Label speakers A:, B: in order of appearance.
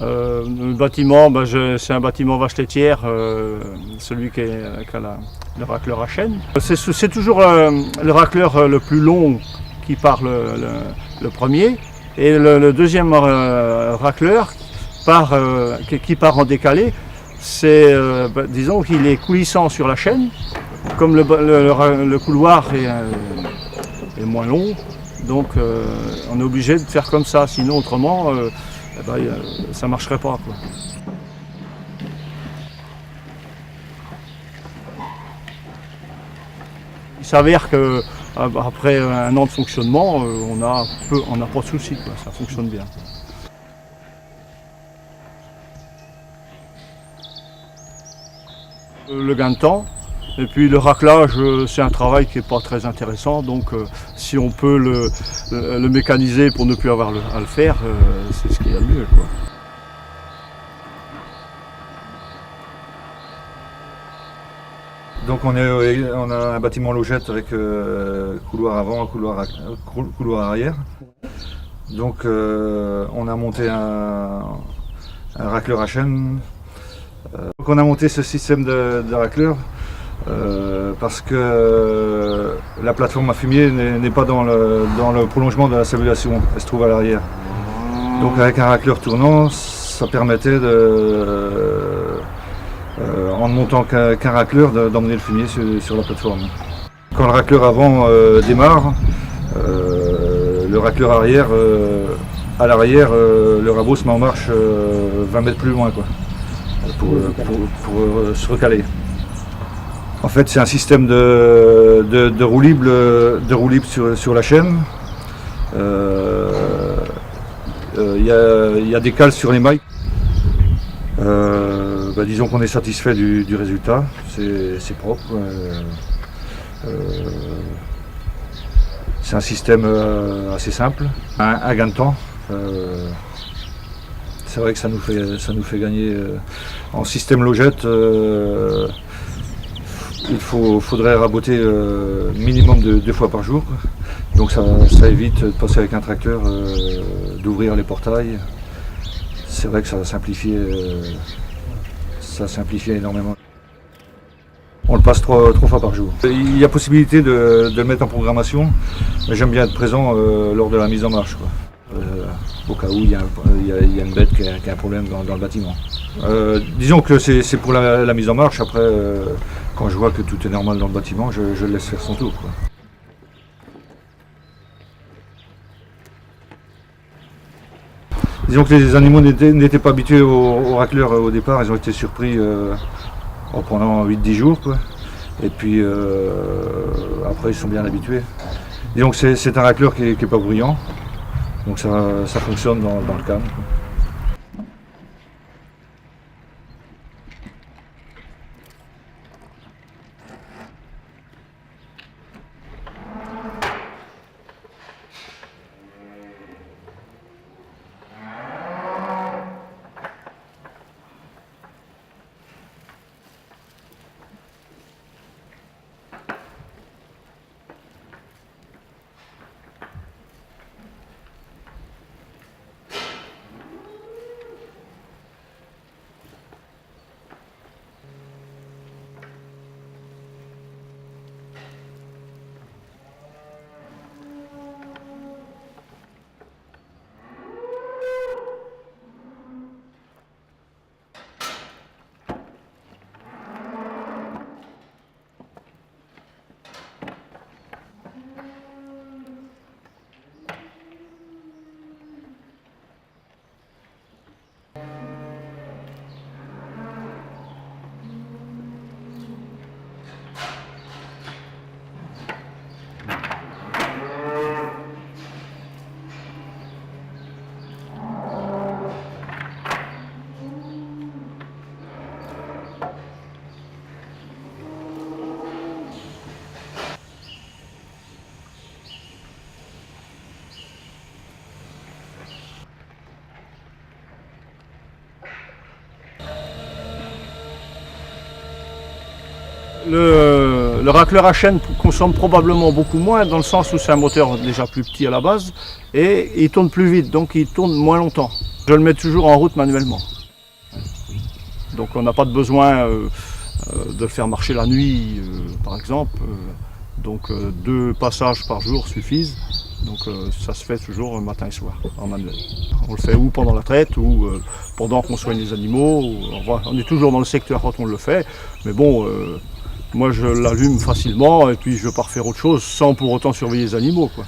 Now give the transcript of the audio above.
A: Le bâtiment, c'est un bâtiment vache laitière, celui qui a le racleur à chaîne. C'est toujours le racleur le plus long qui part le premier, et le deuxième racleur qui part en décalé. Disons qu'il est coulissant sur la chaîne, comme le couloir est moins long, donc on est obligé de faire comme ça, sinon autrement ça ne marcherait pas, quoi. Il s'avère qu'après un an de fonctionnement, on n'a pas de soucis, quoi. Ça fonctionne bien. Le gain de temps, et puis le raclage, c'est un travail qui n'est pas très intéressant, donc si on peut le mécaniser pour ne plus avoir à le faire, c'est ce qu'il y a de mieux, quoi.
B: Donc on a un bâtiment logette avec couloir avant, couloir arrière. Donc on a monté un racleur à chaîne. Donc on a monté ce système de racleur parce que la plateforme à fumier n'est pas dans le prolongement de la cellulation, elle se trouve à l'arrière. Donc avec un racleur tournant, ça permettait en ne montant qu'un racleur d'emmener le fumier sur la plateforme. Quand le racleur avant démarre, le racleur arrière, à l'arrière, le rabot se met en marche 20 mètres plus loin, quoi, pour se recaler. En fait, c'est un système de roue libre sur la chaîne. Il y a des cales sur les mailles. Disons qu'on est satisfait du résultat, c'est propre. C'est un système assez simple, un gain de temps. C'est vrai que ça nous fait gagner. En système logette, il faudrait raboter minimum de 2 fois par jour. Donc ça évite de passer avec un tracteur, d'ouvrir les portails. C'est vrai que ça simplifie énormément. On le passe 3 fois par jour. Il y a possibilité de le mettre en programmation, mais j'aime bien être présent lors de la mise en marche, quoi. Au cas où il y a une bête qui a un problème dans le bâtiment. Disons que c'est pour la mise en marche. Après, quand je vois que tout est normal dans le bâtiment, je le laisse faire son tour, quoi. Disons que les animaux n'étaient pas habitués au racleur au départ, ils ont été surpris pendant 8-10 jours, quoi. Et puis après ils sont bien habitués. Disons que c'est un racleur qui est pas bruyant, donc ça fonctionne dans le calme, quoi.
A: Le racleur à chaîne consomme probablement beaucoup moins, dans le sens où c'est un moteur déjà plus petit à la base et il tourne plus vite, donc il tourne moins longtemps. Je le mets toujours en route manuellement. Donc on n'a pas de besoin de le faire marcher la nuit, par exemple. Donc 2 passages par jour suffisent. Donc ça se fait toujours matin et soir en manuel. On le fait ou pendant la traite ou pendant qu'on soigne les animaux. On est toujours dans le secteur quand on le fait. Mais bon, moi je l'allume facilement et puis je pars faire autre chose sans pour autant surveiller les animaux, quoi.